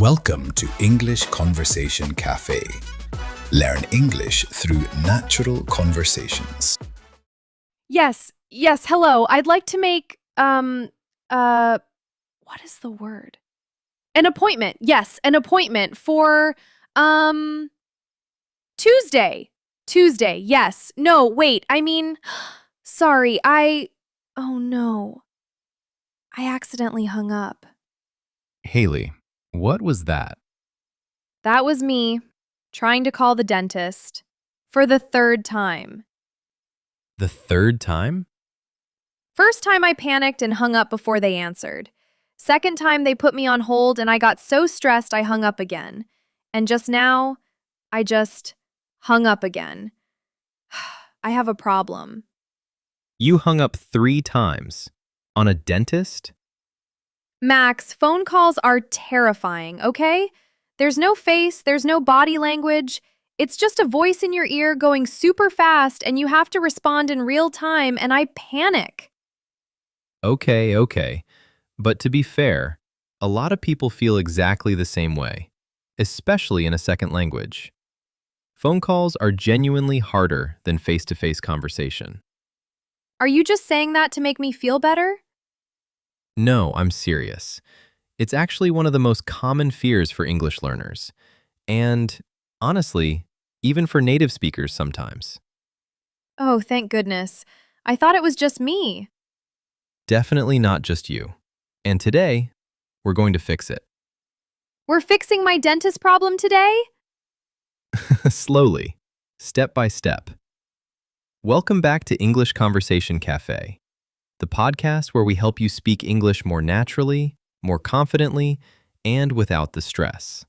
Welcome to English Conversation Café. Learn English through natural conversations. Yes, hello. I'd like to make, what is the word? An appointment. Yes, an appointment for, um, Tuesday. Tuesday, yes. No, wait, sorry, oh no. I accidentally hung up. Haley, what was that? That was me, trying to call the dentist for the third time. The third time? First time I panicked and hung up before they answered. Second time they put me on hold and I got so stressed I hung up again. And just now, I just hung up again. I have a problem. You hung up 3 times. On a dentist? Max, phone calls are terrifying, okay? There's no face, there's no body language. It's just a voice in your ear going super fast and you have to respond in real time and I panic. Okay. But to be fair, a lot of people feel exactly the same way, especially in a second language. Phone calls are genuinely harder than face-to-face conversation. Are you just saying that to make me feel better? No, I'm serious. It's actually one of the most common fears for English learners. And, honestly, even for native speakers sometimes. Oh, thank goodness. I thought it was just me. Definitely not just you. And today, we're going to fix it. We're fixing my dentist problem today? Slowly, step by step. Welcome back to English Conversation Café, the podcast where we help you speak English more naturally, more confidently, and without the stress.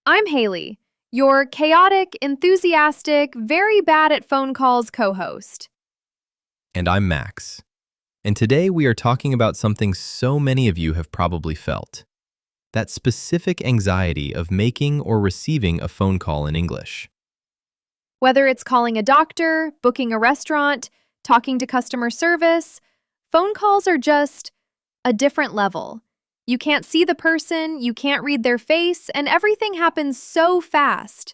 I'm Haley, your chaotic, enthusiastic, very bad at phone calls co-host. And I'm Max. And today we are talking about something so many of you have probably felt. That specific anxiety of making or receiving a phone call in English. Whether it's calling a doctor, booking a restaurant, talking to customer service, phone calls are just a different level. You can't see the person, you can't read their face, and everything happens so fast.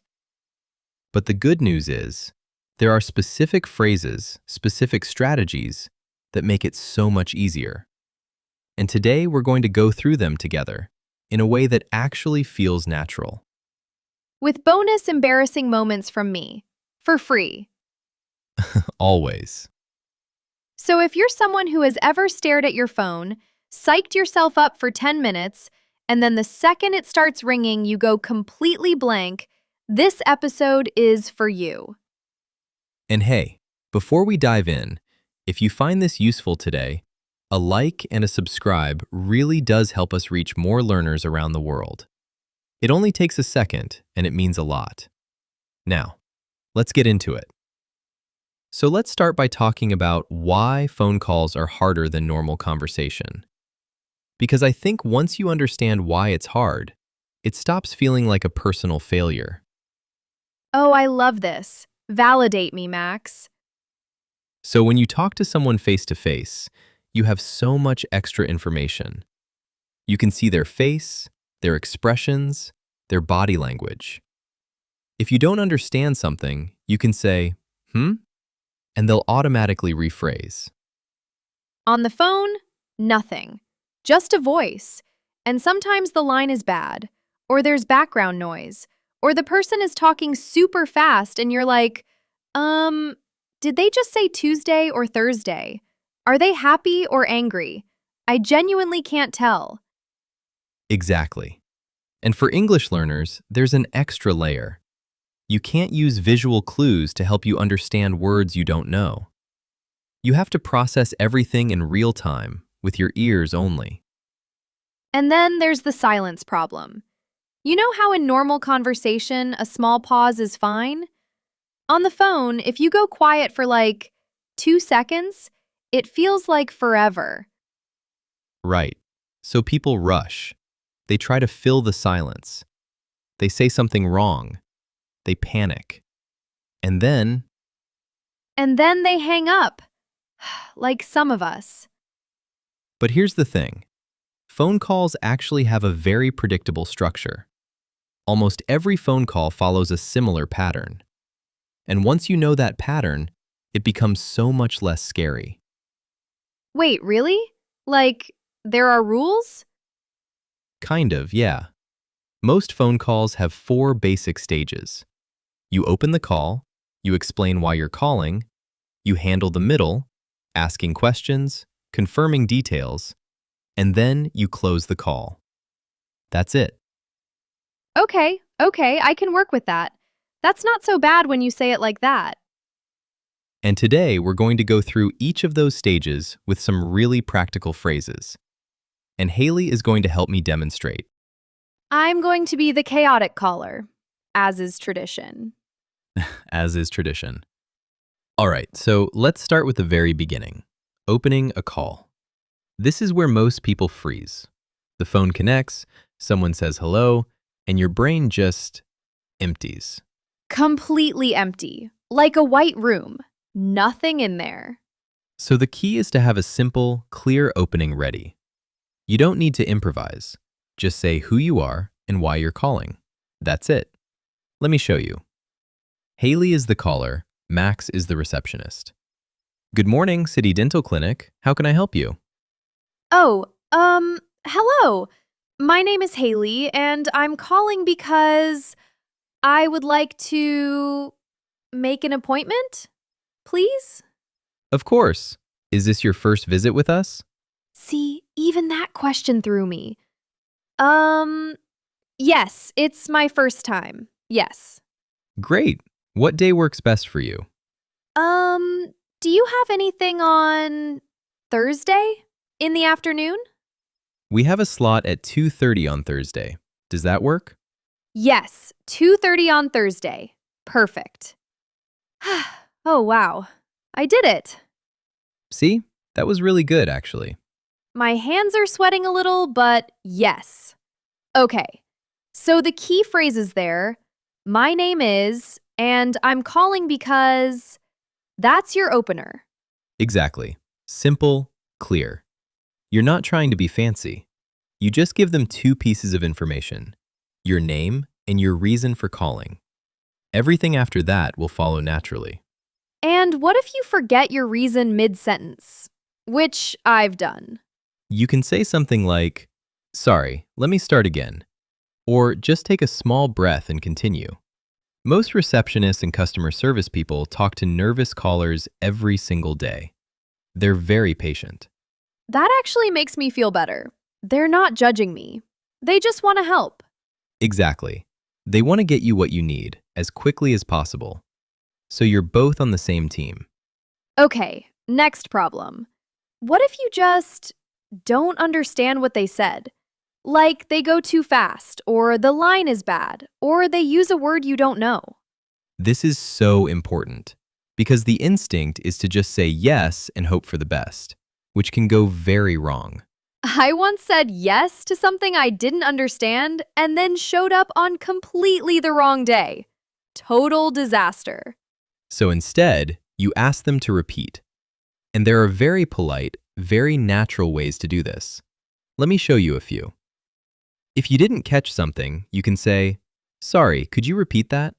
But the good news is, there are specific phrases, specific strategies that make it so much easier. And today we're going to go through them together in a way that actually feels natural. With bonus embarrassing moments from me, for free. Always. So if you're someone who has ever stared at your phone, psyched yourself up for 10 minutes, and then the second it starts ringing, you go completely blank, this episode is for you. And hey, before we dive in, if you find this useful today, a like and a subscribe really does help us reach more learners around the world. It only takes a second, and it means a lot. Now, let's get into it. So let's start by talking about why phone calls are harder than normal conversation. Because I think once you understand why it's hard, it stops feeling like a personal failure. Oh, I love this. Validate me, Max. So when you talk to someone face-to-face, you have so much extra information. You can see their face, their expressions, their body language. If you don't understand something, you can say, and they'll automatically rephrase. On the phone, nothing. Just a voice. And sometimes the line is bad, or there's background noise, or the person is talking super fast and you're like, did they just say Tuesday or Thursday? Are they happy or angry? I genuinely can't tell. Exactly. And for English learners, there's an extra layer. You can't use visual clues to help you understand words you don't know. You have to process everything in real time, with your ears only. And then there's the silence problem. You know how in normal conversation, a small pause is fine? On the phone, if you go quiet for like 2 seconds, it feels like forever. Right. So people rush. They try to fill the silence. They say something wrong. They panic. And then they hang up. Like some of us. But here's the thing. phone calls actually have a very predictable structure. Almost every phone call follows a similar pattern. And once you know that pattern, it becomes so much less scary. Wait, really? Like, there are rules? Kind of, yeah. Most phone calls have 4 basic stages. You open the call, you explain why you're calling, you handle the middle, asking questions, confirming details, and then you close the call. That's it. Okay, I can work with that. That's not so bad when you say it like that. And today we're going to go through each of those stages with some really practical phrases. And Haley is going to help me demonstrate. I'm going to be the chaotic caller, as is tradition. As is tradition. All right, so let's start with the very beginning. Opening a call. This is where most people freeze. The phone connects, someone says hello, and your brain just empties. Completely empty, like a white room. Nothing in there. So the key is to have a simple, clear opening ready. You don't need to improvise. Just say who you are and why you're calling. That's it. Let me show you. Haley is the caller, Max is the receptionist. Good morning, City Dental Clinic. How can I help you? Oh, hello. My name is Haley, and I'm calling because I would like to make an appointment, please? Of course. Is this your first visit with us? See, even that question threw me. Yes, it's my first time. Yes. Great. What day works best for you? Do you have anything on Thursday in the afternoon? We have a slot at 2:30 on Thursday. Does that work? Yes, 2:30 on Thursday. Perfect. Oh, wow. I did it. See? That was really good, actually. My hands are sweating a little, but yes. Okay, so the key phrases there, my name is, and I'm calling because that's your opener. Exactly. Simple, clear. You're not trying to be fancy. You just give them 2 pieces of information, your name and your reason for calling. Everything after that will follow naturally. And what if you forget your reason mid-sentence? Which I've done. You can say something like, sorry, let me start again. Or just take a small breath and continue. Most receptionists and customer service people talk to nervous callers every single day. They're very patient. That actually makes me feel better. They're not judging me. They just want to help. Exactly. They want to get you what you need as quickly as possible. So you're both on the same team. Okay, next problem. What if you just don't understand what they said? Like they go too fast, or the line is bad, or they use a word you don't know. This is so important because the instinct is to just say yes and hope for the best, which can go very wrong. I once said yes to something I didn't understand and then showed up on completely the wrong day. Total disaster. So instead, you ask them to repeat. And there are very polite, very natural ways to do this. Let me show you a few. If you didn't catch something, you can say, sorry, could you repeat that?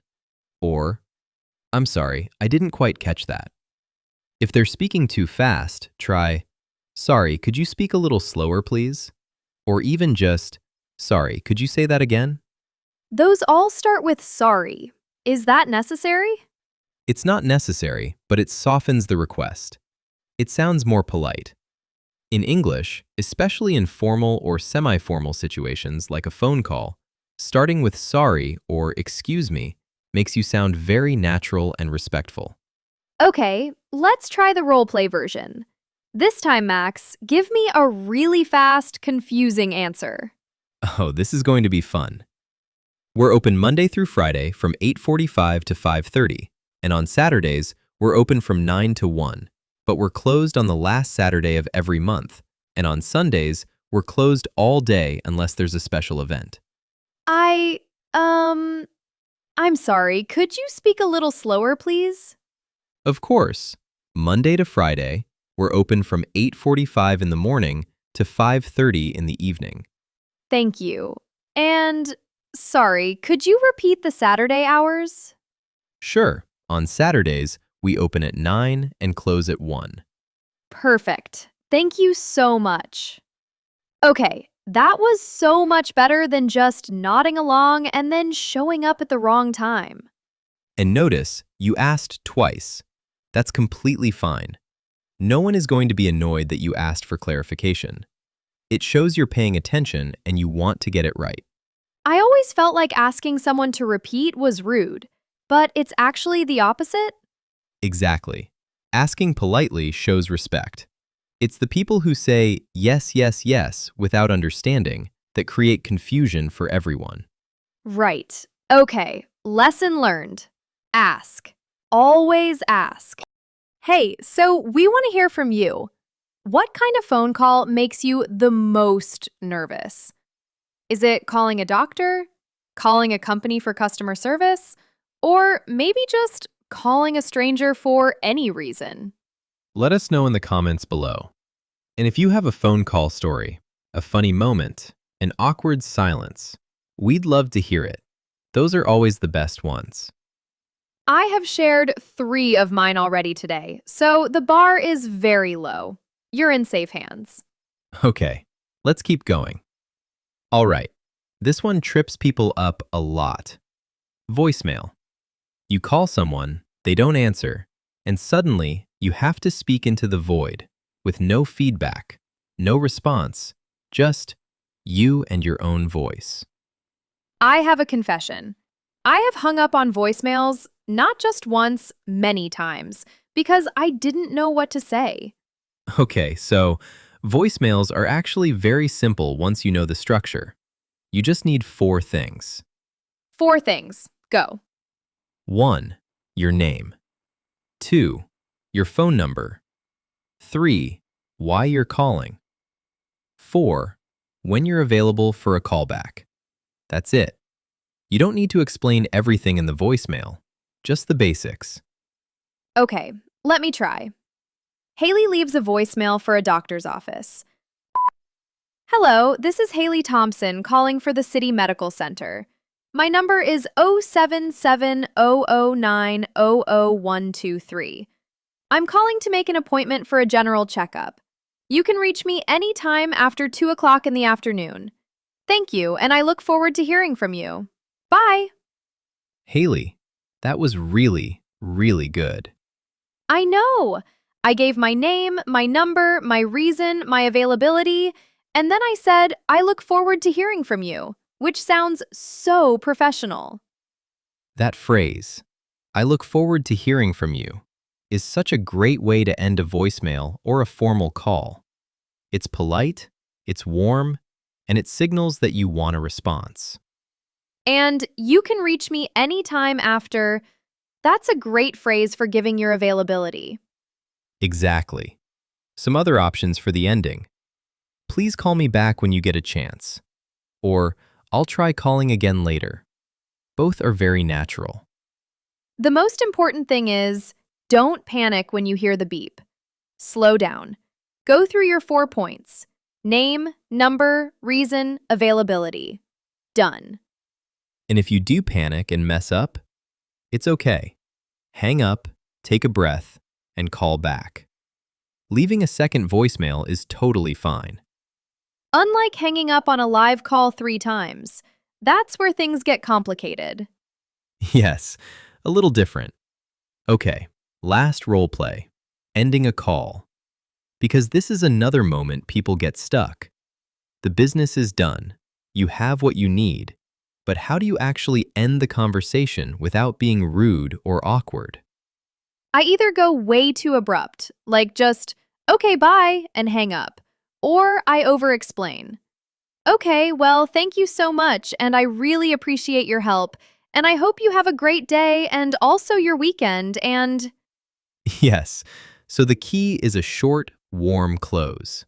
Or, I'm sorry, I didn't quite catch that. If they're speaking too fast, try, sorry, could you speak a little slower, please? Or even just, sorry, could you say that again? Those all start with sorry. Is that necessary? It's not necessary, but it softens the request. It sounds more polite. In English, especially in formal or semi-formal situations like a phone call, starting with sorry or excuse me makes you sound very natural and respectful. Okay, let's try the role play version. This time, Max, give me a really fast, confusing answer. Oh, this is going to be fun. We're open Monday through Friday from 8:45 to 5:30, and on Saturdays, we're open from 9 to 1, but we're closed on the last Saturday of every month, and on Sundays, we're closed all day unless there's a special event. I'm sorry, could you speak a little slower, please? Of course, Monday to Friday, we're open from 8:45 in the morning to 5:30 in the evening. Thank you. And sorry, could you repeat the Saturday hours? Sure, on Saturdays, we open at 9 and close at 1. Perfect. Thank you so much. Okay, that was so much better than just nodding along and then showing up at the wrong time. And notice, you asked twice. That's completely fine. No one is going to be annoyed that you asked for clarification. It shows you're paying attention and you want to get it right. I always felt like asking someone to repeat was rude, but it's actually the opposite? Exactly. Asking politely shows respect. It's the people who say yes, yes, yes without understanding that create confusion for everyone. Right. Okay, lesson learned. Ask. Always ask. Hey, so we want to hear from you. What kind of phone call makes you the most nervous? Is it calling a doctor? Calling a company for customer service? Or maybe just calling a stranger for any reason? Let us know in the comments below. And if you have a phone call story, a funny moment, an awkward silence, we'd love to hear it. Those are always the best ones. I have shared 3 of mine already today, so the bar is very low. You're in safe hands. Okay, let's keep going. All right, this one trips people up a lot. Voicemail. You call someone, they don't answer, and suddenly you have to speak into the void with no feedback, no response, just you and your own voice. I have a confession. I have hung up on voicemails not just once, many times, because I didn't know what to say. Okay, so voicemails are actually very simple once you know the structure. You just need 4 things. 4 things. Go. 1. Your name. 2. Your phone number. 3. Why you're calling. 4. When you're available for a callback. That's it. You don't need to explain everything in the voicemail, just the basics. Okay, let me try. Haley leaves a voicemail for a doctor's office. Hello, this is Haley Thompson calling for the City Medical Center. My number is 077-009-00123. I'm calling to make an appointment for a general checkup. You can reach me anytime after 2 o'clock in the afternoon. Thank you, and I look forward to hearing from you. Bye! Haley, that was really, really good. I know! I gave my name, my number, my reason, my availability, and then I said, I look forward to hearing from you, which sounds so professional. That phrase, I look forward to hearing from you, is such a great way to end a voicemail or a formal call. It's polite, it's warm, and it signals that you want a response. And you can reach me anytime after. That's a great phrase for giving your availability. Exactly. Some other options for the ending. Please call me back when you get a chance. Or, I'll try calling again later. Both are very natural. The most important thing is, don't panic when you hear the beep. Slow down. Go through your 4 points. Name, number, reason, availability. Done. And if you do panic and mess up, it's okay. Hang up, take a breath, and call back. Leaving a second voicemail is totally fine. Unlike hanging up on a live call 3 times, that's where things get complicated. Yes, a little different. Okay, last role play, ending a call. Because this is another moment people get stuck. The business is done. You have what you need. But how do you actually end the conversation without being rude or awkward? I either go way too abrupt, like just, okay, bye, and hang up, or I over-explain. Okay, well, thank you so much, and I really appreciate your help, and I hope you have a great day and also your weekend, and… Yes, so the key is a short, warm close.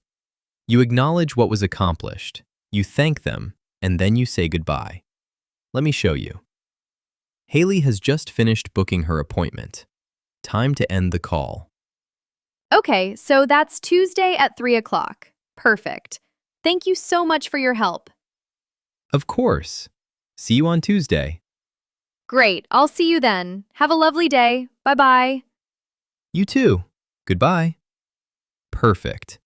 You acknowledge what was accomplished, you thank them, and then you say goodbye. Let me show you. Haley has just finished booking her appointment. Time to end the call. Okay, so that's Tuesday at 3 o'clock. Perfect. Thank you so much for your help. Of course. See you on Tuesday. Great. I'll see you then. Have a lovely day. Bye-bye. You too. Goodbye. Perfect.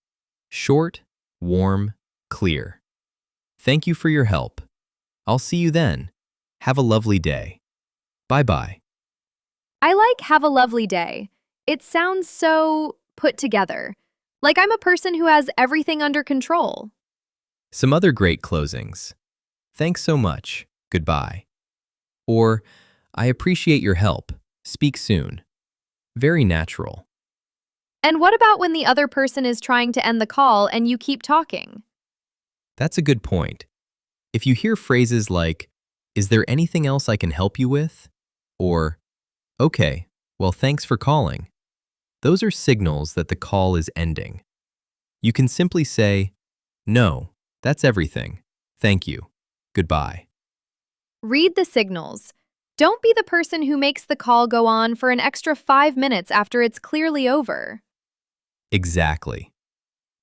Short, warm, clear. Thank you for your help. I'll see you then. Have a lovely day. Bye-bye. I like have a lovely day. It sounds so put together. Like I'm a person who has everything under control. Some other great closings. Thanks so much. Goodbye. Or, I appreciate your help. Speak soon. Very natural. And what about when the other person is trying to end the call and you keep talking? That's a good point. If you hear phrases like, "Is there anything else I can help you with?" Or, "Okay, well, thanks for calling." Those are signals that the call is ending. You can simply say, "No, that's everything. Thank you. Goodbye." Read the signals. Don't be the person who makes the call go on for an extra 5 minutes after it's clearly over. Exactly.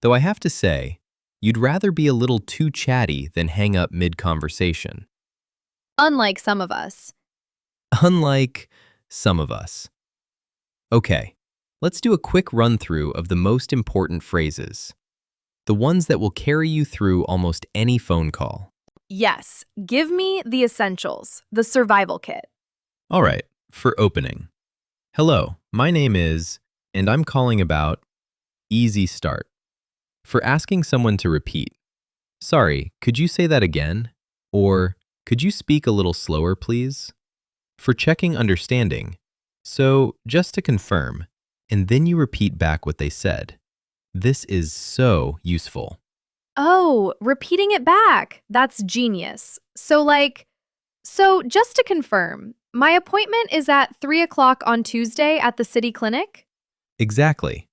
Though I have to say, you'd rather be a little too chatty than hang up mid-conversation. Unlike some of us. Unlike some of us. Okay, let's do a quick run-through of the most important phrases. The ones that will carry you through almost any phone call. Yes, give me the essentials, the survival kit. All right, for opening. Hello, my name is, and I'm calling about, easy start. For asking someone to repeat. Sorry, could you say that again? Or, could you speak a little slower, please? For checking understanding. So, just to confirm, and then you repeat back what they said. This is so useful. Oh, repeating it back. That's genius. So just to confirm, my appointment is at 3 o'clock on Tuesday at the city clinic? Exactly.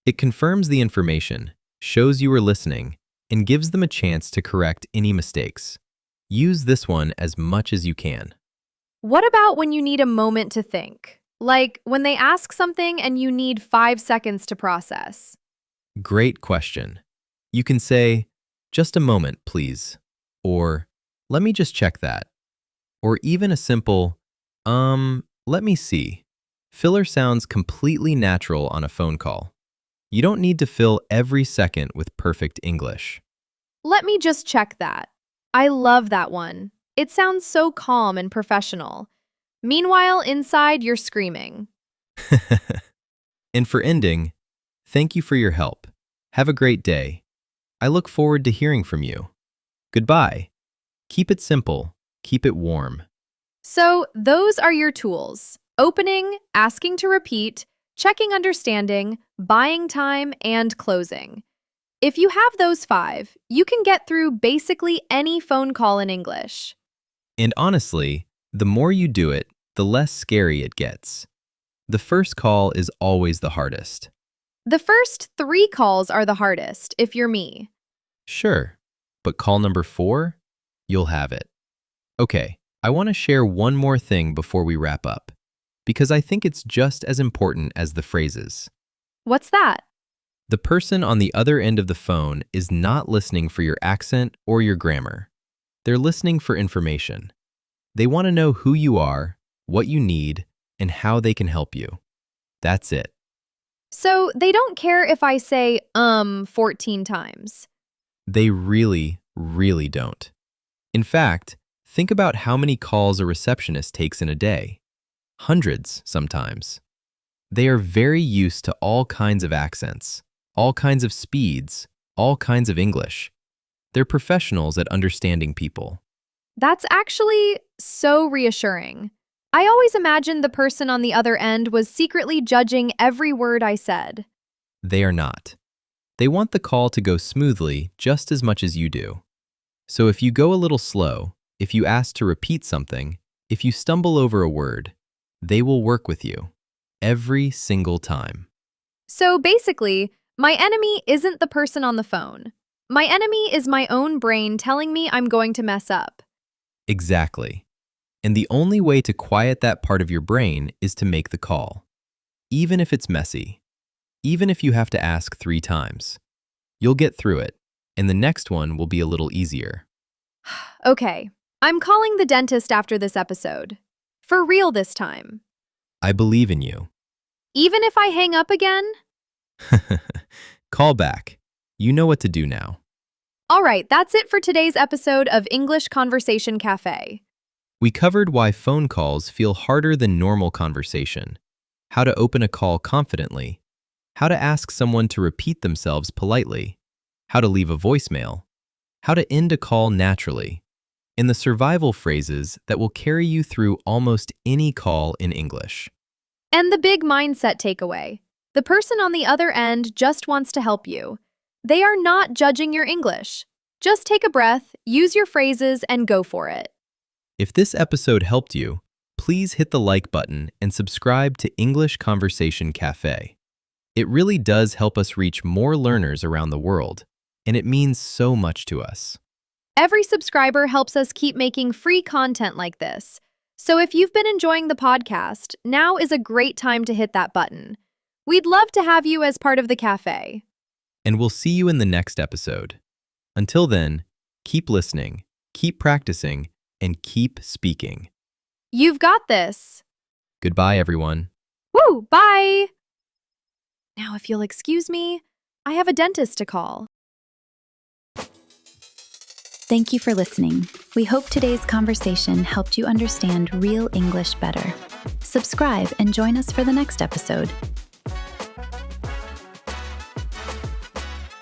It confirms the information, shows you are listening, and gives them a chance to correct any mistakes. Use this one as much as you can. What about when you need a moment to think? Like when they ask something and you need 5 seconds to process. Great question. You can say, "Just a moment, please," or "Let me just check that," or even a simple, let me see." Filler sounds completely natural on a phone call. You don't need to fill every second with perfect English. Let me just check that. I love that one. It sounds so calm and professional. Meanwhile, inside, you're screaming. And for ending, thank you for your help. Have a great day. I look forward to hearing from you. Goodbye. Keep it simple. Keep it warm. So, those are your tools: opening, asking to repeat, checking understanding, buying time, and closing. If you have those 5, you can get through basically any phone call in English. And honestly, the more you do it, the less scary it gets. The first call is always the hardest. The first 3 calls are the hardest, if you're me. Sure, but call number 4, you'll have it. Okay, I want to share one more thing before we wrap up, because I think it's just as important as the phrases. What's that? The person on the other end of the phone is not listening for your accent or your grammar. They're listening for information. They want to know who you are, what you need, and how they can help you. That's it. So, they don't care if I say 14 times. They really, really don't. In fact, think about how many calls a receptionist takes in a day. Hundreds, sometimes. They are very used to all kinds of accents, all kinds of speeds, all kinds of English. They're professionals at understanding people. That's actually so reassuring. I always imagined the person on the other end was secretly judging every word I said. They are not. They want the call to go smoothly just as much as you do. So if you go a little slow, if you ask to repeat something, if you stumble over a word, they will work with you. Every single time. So basically, my enemy isn't the person on the phone. My enemy is my own brain telling me I'm going to mess up. Exactly. And the only way to quiet that part of your brain is to make the call. Even if it's messy. Even if you have to ask 3 times. You'll get through it. and the next one will be a little easier. Okay, I'm calling the dentist after this episode. For real this time. I believe in you. Even if I hang up again? Call back. You know what to do now. All right, that's it for today's episode of English Conversation Café. We covered why phone calls feel harder than normal conversation, how to open a call confidently, how to ask someone to repeat themselves politely, how to leave a voicemail, how to end a call naturally, and the survival phrases that will carry you through almost any call in English. And the big mindset takeaway. The person on the other end just wants to help you. They are not judging your English. Just take a breath, use your phrases, and go for it. If this episode helped you, please hit the like button and subscribe to English Conversation Café. It really does help us reach more learners around the world, and it means so much to us. Every subscriber helps us keep making free content like this. So if you've been enjoying the podcast, now is a great time to hit that button. We'd love to have you as part of the cafe. And we'll see you in the next episode. Until then, keep listening, keep practicing, and keep speaking. You've got this. Goodbye, everyone. Woo, bye. Now, if you'll excuse me, I have a dentist to call. Thank you for listening. We hope today's conversation helped you understand real English better. Subscribe and join us for the next episode.